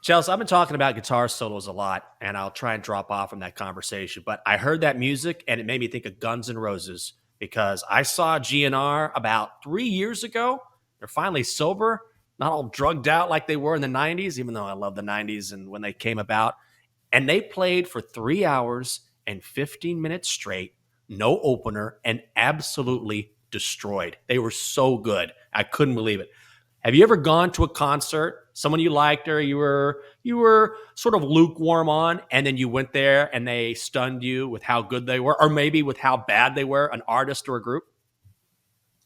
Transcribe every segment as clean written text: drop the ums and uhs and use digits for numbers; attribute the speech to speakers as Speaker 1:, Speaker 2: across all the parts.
Speaker 1: Chelsea, I've been talking about guitar solos a lot, and I'll try and drop off from that conversation. But I heard that music, and it made me think of Guns N' Roses because I saw GNR about 3 years ago. They're finally sober, not all drugged out like they were in the 90s, even though I love the 90s and when they came about. And they played for 3 hours and 15 minutes straight, no opener, and absolutely destroyed. They were so good. I couldn't believe it. Have you ever gone to a concert, someone you liked or you were sort of lukewarm on, and then you went there and they stunned you with how good they were, or maybe with how bad they were, an artist or a group?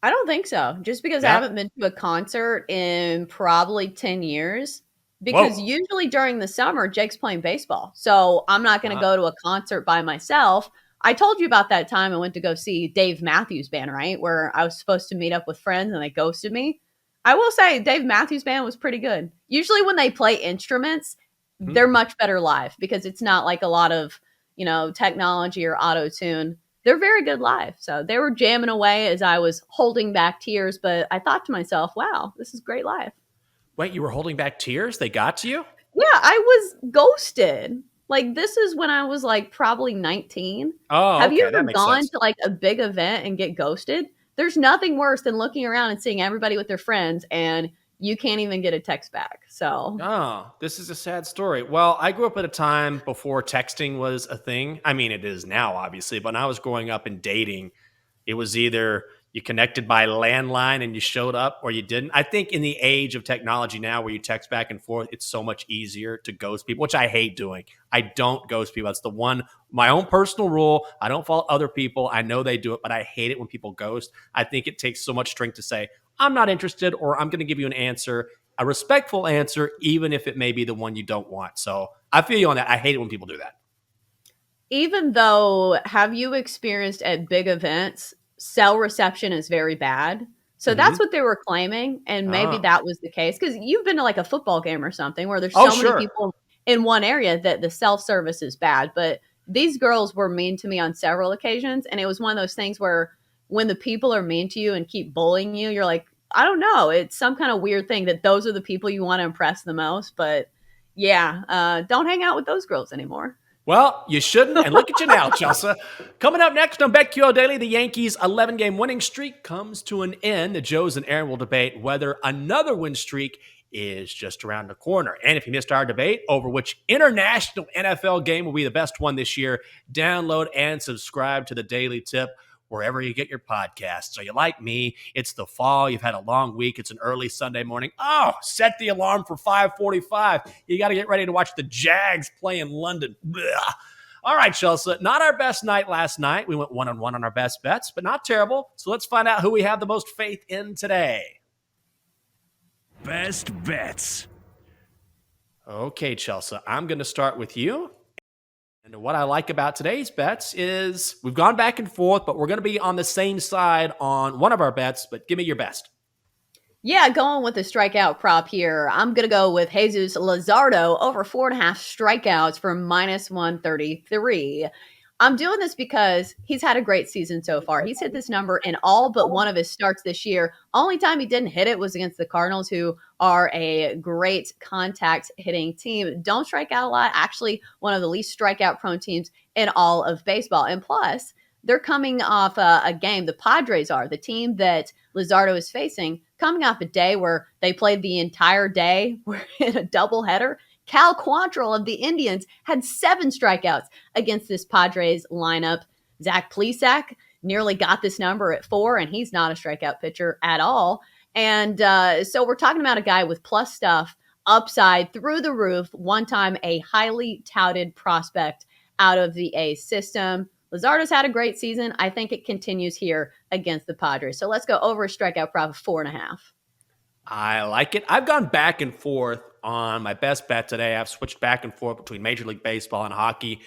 Speaker 2: I don't think so. Just because I
Speaker 1: Yeah.
Speaker 2: haven't been to a concert in probably 10 years. Because
Speaker 1: Whoa.
Speaker 2: usually during the summer, Jake's playing baseball. So I'm not going to
Speaker 1: Uh-huh.
Speaker 2: go to a concert by myself. I told you about that time I went to go see Dave Matthews Band, right? Where I was supposed to meet up with friends and they ghosted me. I will say Dave Matthews Band was pretty good. Usually when they play instruments,
Speaker 1: Mhm.
Speaker 2: they're much better live because it's not like a lot of, technology or auto tune. They're very good live. So they were jamming away as I was holding back tears, but I thought to myself, wow, this is great live.
Speaker 1: Wait, you were holding back tears? They got to you?
Speaker 2: Yeah, I was ghosted. Like, this is when I was, like, probably 19.
Speaker 1: Oh,
Speaker 2: Have you
Speaker 1: okay. That
Speaker 2: ever
Speaker 1: makes
Speaker 2: gone
Speaker 1: sense.
Speaker 2: to, like, a big event and get ghosted? There's nothing worse than looking around and seeing everybody with their friends, and you can't even get a text back. So,
Speaker 1: Oh, this is a sad story. Well, I grew up at a time before texting was a thing. I mean, it is now, obviously, but when I was growing up and dating, it was either you connected by landline and you showed up or you didn't. I think in the age of technology now where you text back and forth, it's so much easier to ghost people, which I hate doing. I don't ghost people. That's the one, my own personal rule. I don't fault other people. I know they do it, but I hate it when people ghost. I think it takes so much strength to say, I'm not interested, or I'm going to give you an answer, a respectful answer, even if it may be the one you don't want. So I feel you on that. I hate it when people do that.
Speaker 2: even though have you experienced at big events, cell reception is very bad? So
Speaker 1: Hmm.
Speaker 2: that's what they were claiming, and maybe
Speaker 1: Oh,
Speaker 2: that was the case because 'cause you've been to, like, a football game or something where there's
Speaker 1: oh,
Speaker 2: so many
Speaker 1: sure.
Speaker 2: people in one area that the self-service is bad, but these girls were mean to me on several occasions, and it was one of those things where when the people are mean to you and keep bullying you, you're like, "I don't know, it's some kinda weird thing that those are the people you wanna impress the most," but yeah, don't hang out with those girls anymore.
Speaker 1: Well, you shouldn't. And look at you now, Chelsea. Coming up next on BetQL Daily, the Yankees' 11-game winning streak comes to an end. The Joes and Aaron will debate whether another win streak is just around the corner. And if you missed our debate over which international NFL game will be the best one this year, download and subscribe to the Daily Tip wherever you get your podcasts. So you like me, it's the fall, you've had a long week, it's an early Sunday morning. Oh, set the alarm for 5:45. You got to get ready to watch the Jags play in London. Blah. All right, Chelsea, not our best night last night. We went 1-1 on our best bets, but not terrible. So let's find out who we have the most faith in today.
Speaker 3: Best bets.
Speaker 1: Okay, Chelsea, I'm going to start with you. And what I like about today's bets is we've gone back and forth, but we're going to be on the same side on one of our bets. But give me your best.
Speaker 2: Yeah, going with the strikeout prop here. I'm going to go with Jesus Lazardo over 4.5 strikeouts for minus 133. I'm doing this because he's had a great season so far. He's hit this number in all but one of his starts this year. Only time he didn't hit it was against the Cardinals, who are a great contact hitting team. Don't strike out a lot. Actually, one of the least strikeout prone teams in all of baseball. And plus, they're coming off a game. The Padres are the team that Luzardo is facing, coming off a day where they played the entire day in a doubleheader. Cal Quantrill of the Indians had 7 strikeouts against this Padres lineup. Zach Plesac nearly got this number at 4, and he's not a strikeout pitcher at all. And so we're talking about a guy with plus stuff, upside through the roof, one time a highly touted prospect out of the A system. Lazardo's had a great season. I think it continues here against the Padres. So let's go over a strikeout prop of 4.5.
Speaker 1: I like it. I've gone back and forth on my best bet today. I've switched back and forth between Major League Baseball and hockey,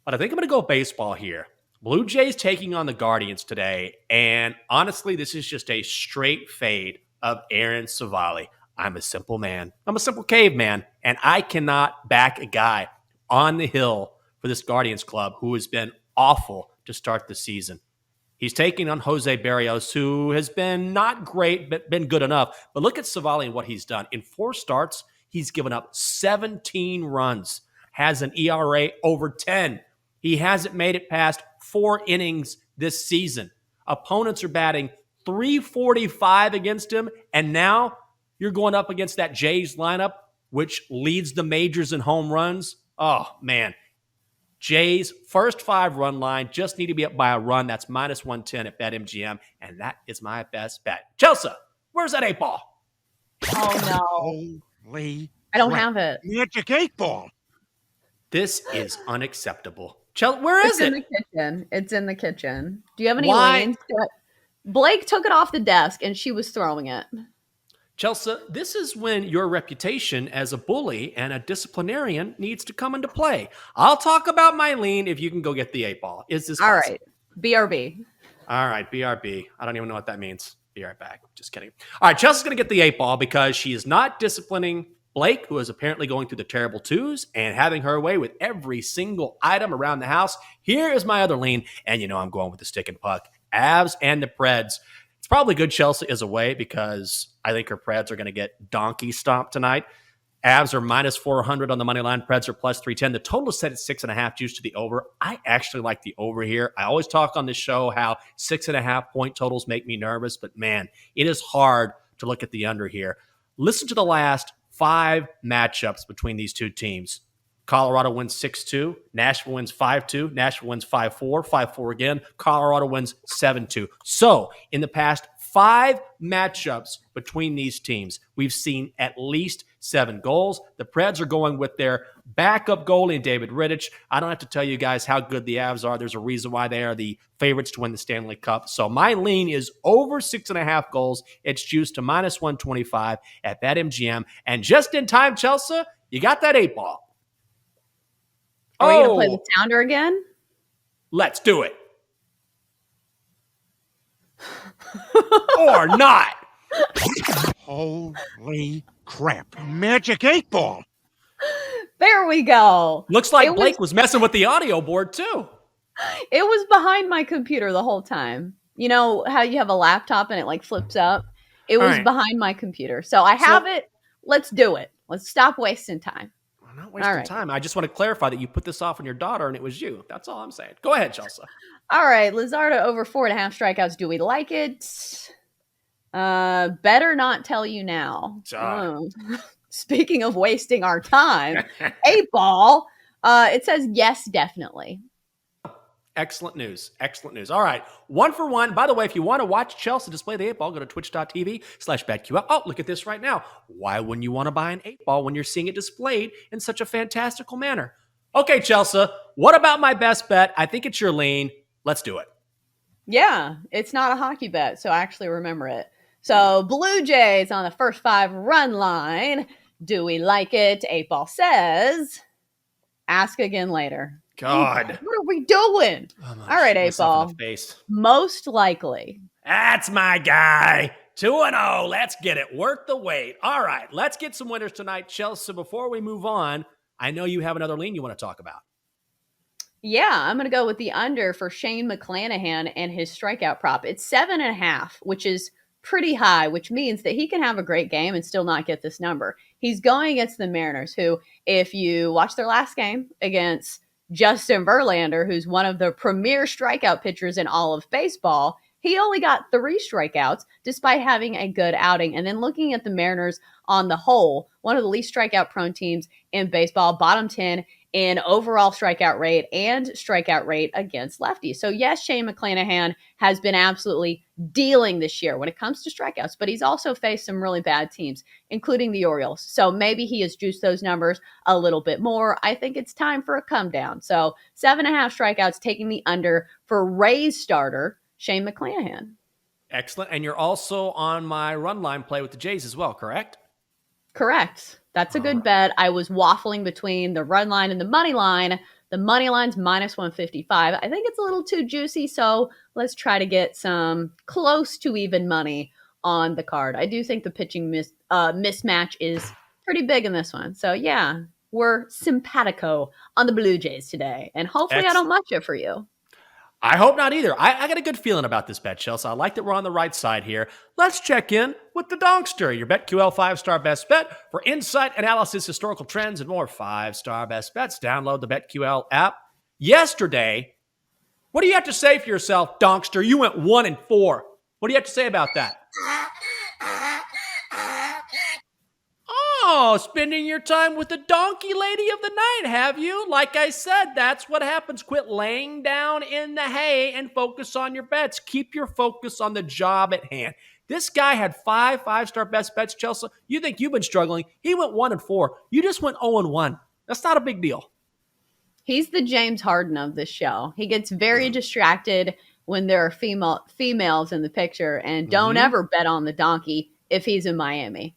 Speaker 1: but I think I'm going to go baseball here. Blue Jays taking on the Guardians today, and honestly, this is just a straight fade of Aaron Savali. I'm a simple man. I'm a simple caveman, and I cannot back a guy on the hill for this Guardians club who has been awful to start the season. He's taking on Jose Barrios, who has been not great, but been good enough. But look at Savali and what he's done. In 4 starts, He's given up 17 runs, has an ERA over 10. He hasn't made it past 4 innings this season. Opponents are batting .345 against him, and now you're going up against that Jays lineup, which leads the majors in home runs. Oh, man. Jays, first 5 run line, just need to be up by a run. That's minus 110 at BetMGM, and that is my best bet. Chelsa, where's that 8 ball?
Speaker 2: Oh, no.
Speaker 3: Holy
Speaker 2: I don't
Speaker 3: crap.
Speaker 2: have it.
Speaker 3: Magic 8 ball.
Speaker 1: This is unacceptable. Where is
Speaker 2: It's in
Speaker 1: it?
Speaker 2: the kitchen. It's in the kitchen. Do you have any
Speaker 1: Why?
Speaker 2: lanes to it? Blake took it off the desk and she was throwing it.
Speaker 1: Chelsa, this is when your reputation as a bully and a disciplinarian needs to come into play. I'll talk about my lean if you can go get the 8 ball. Is this
Speaker 2: All
Speaker 1: possible?
Speaker 2: right. BRB.
Speaker 1: All right, BRB. I don't even know what that means. Be right back. Just kidding. All right, Chelsea's going to get the 8 ball because she is not disciplining Blake, who is apparently going through the terrible twos and having her way with every single item around the house. Here is my other lean, and you know I'm going with the stick and puck. Avs and the Preds. It's probably good Chelsea is away because I think her Preds are going to get donkey stomped tonight. Avs are minus 400 on the money line. Preds are plus 310. The total is set at 6.5, juice to the over. I actually like the over here. I always talk on this show how 6.5 point totals make me nervous, but man, it is hard to look at the under here. Listen to the last 5 matchups between these two teams. Colorado wins 6-2. Nashville wins 5-2. Nashville wins 5-4. 5-4 again. Colorado wins 7-2. So in the past 5 matchups between these teams, we've seen at least 7 goals. The Preds are going with their backup goalie, David Rittich. I don't have to tell you guys how good the Avs are. There's a reason why they are the favorites to win the Stanley Cup. So my lean is over 6.5 goals. It's juiced to minus 125 at BetMGM. And just in time, Chelsea, you got that 8 ball.
Speaker 2: Are we going to play the sounder again?
Speaker 1: Let's do it. Or not.
Speaker 3: Holy crap. Magic 8 ball.
Speaker 2: There we go.
Speaker 1: Looks like Blake was messing with the audio board too.
Speaker 2: It was behind my computer the whole time. You know how you have a laptop and it like flips up? It was behind my computer. So I have it. Let's do it. Let's stop wasting time.
Speaker 1: I'm not wasting time. I just want to clarify that you put this off on your daughter and it was you. That's all I'm saying. Go ahead, Chelsea.
Speaker 2: All right. Lizardo over 4.5 strikeouts. Do we like it? Better not tell you now. Speaking of wasting our time, 8 ball. It says yes, definitely.
Speaker 1: Excellent news. Excellent news. All right. 1 for 1. By the way, if you want to watch Chelsea display the 8 ball, go to twitch.tv/BetQL. Oh, look at this right now. Why wouldn't you want to buy an 8 ball when you're seeing it displayed in such a fantastical manner? Okay, Chelsea, what about my best bet? I think it's your lean. Let's do it.
Speaker 2: Yeah, it's not a hockey bet, so actually remember it. So Blue Jays on the first 5 run line. Do we like it? 8 ball says, ask again later.
Speaker 1: God.
Speaker 2: What are we doing? All right, 8 ball. Most likely.
Speaker 1: That's my guy. 2-0. Let's get it. Worth the wait. All right, let's get some winners tonight. Chelsea, before we move on, I know you have another lean you want to talk about.
Speaker 2: Yeah, I'm going to go with the under for Shane McClanahan and his strikeout prop. It's 7.5, which is pretty high, which means that he can have a great game and still not get this number. He's going against the Mariners, who, if you watch their last game against Justin Verlander, who's one of the premier strikeout pitchers in all of baseball, he only got 3 strikeouts despite having a good outing. And then looking at the Mariners on the whole, one of the least strikeout prone teams in baseball, bottom 10 in overall strikeout rate and strikeout rate against lefties. So yes, Shane McClanahan has been absolutely dealing this year when it comes to strikeouts, but he's also faced some really bad teams, including the Orioles. So maybe he has juiced those numbers a little bit more. I think it's time for a come down. So 7.5 strikeouts, taking the under for Rays starter Shane McClanahan.
Speaker 1: Excellent. And you're also on my run line play with the Jays as well, correct?
Speaker 2: Correct. That's a good bet. I was waffling between the run line and the money line. The money line's minus 155. I think it's a little too juicy, so let's try to get some close to even money on the card. I do think the pitching mismatch is pretty big in this one. So yeah, we're simpatico on the Blue Jays today, and hopefully I don't much it for you.
Speaker 1: I hope not either. I got a good feeling about this bet, Chelsea. I like that we're on the right side here. Let's check in with the Donkster, your BetQL 5-star best bet for insight, analysis, historical trends, and more 5-star best bets. Download the BetQL app. Yesterday, what do you have to say for yourself, Donkster? You went 1-4. What do you have to say about that? Oh, spending your time with the donkey lady of the night, have you? Like I said, that's what happens. Quit laying down in the hay and focus on your bets. Keep your focus on the job at hand. This guy had 5-star best bets, Chelsea. You think you've been struggling. He went 1-4. You just went 0-1. That's not a big deal.
Speaker 2: He's the James Harden of this show. He gets very distracted when there are females in the picture, and don't ever bet on the donkey if he's in Miami.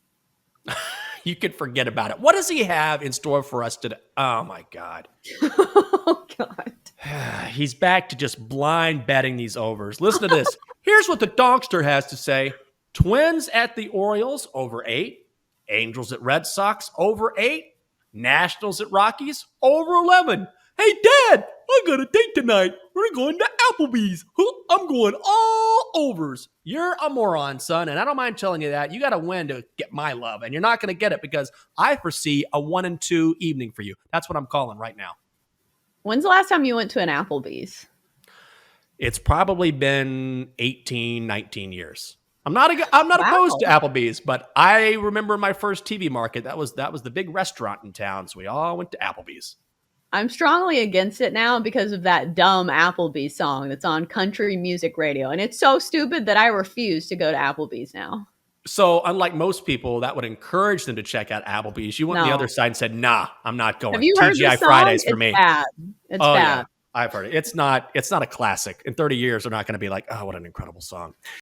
Speaker 1: You could forget about it. What does he have in store for us today? Oh, my God.
Speaker 2: Oh, God.
Speaker 1: He's back to just blind betting these overs. Listen to this. Here's what the Donkster has to say. Twins at the Orioles, over 8. Angels at Red Sox, over 8. Nationals at Rockies, over 11. Hey, Dad, I got a date tonight. We're going to Applebee's. I'm going all overs. You're a moron, son, and I don't mind telling you that. You got to win to get my love, and you're not going to get it because I foresee a 1-2 evening for you. That's what I'm calling right now.
Speaker 2: When's the last time you went to an Applebee's?
Speaker 1: It's probably been 18, 19 years. I'm not opposed to Applebee's, but I remember my first TV market. That was the big restaurant in town, so we all went to Applebee's.
Speaker 2: I'm strongly against it now because of that dumb Applebee's song that's on country music radio. And it's so stupid that I refuse to go to Applebee's now.
Speaker 1: So unlike most people that would encourage them to check out Applebee's, you went on the other side and said, nah, I'm not going.
Speaker 2: Have you heard
Speaker 1: TGI
Speaker 2: this song?
Speaker 1: Fridays for
Speaker 2: it's
Speaker 1: me.
Speaker 2: Bad. It's bad.
Speaker 1: Yeah, I've heard it. It's not a classic. In 30 years, they're not going to be like, oh, what an incredible song.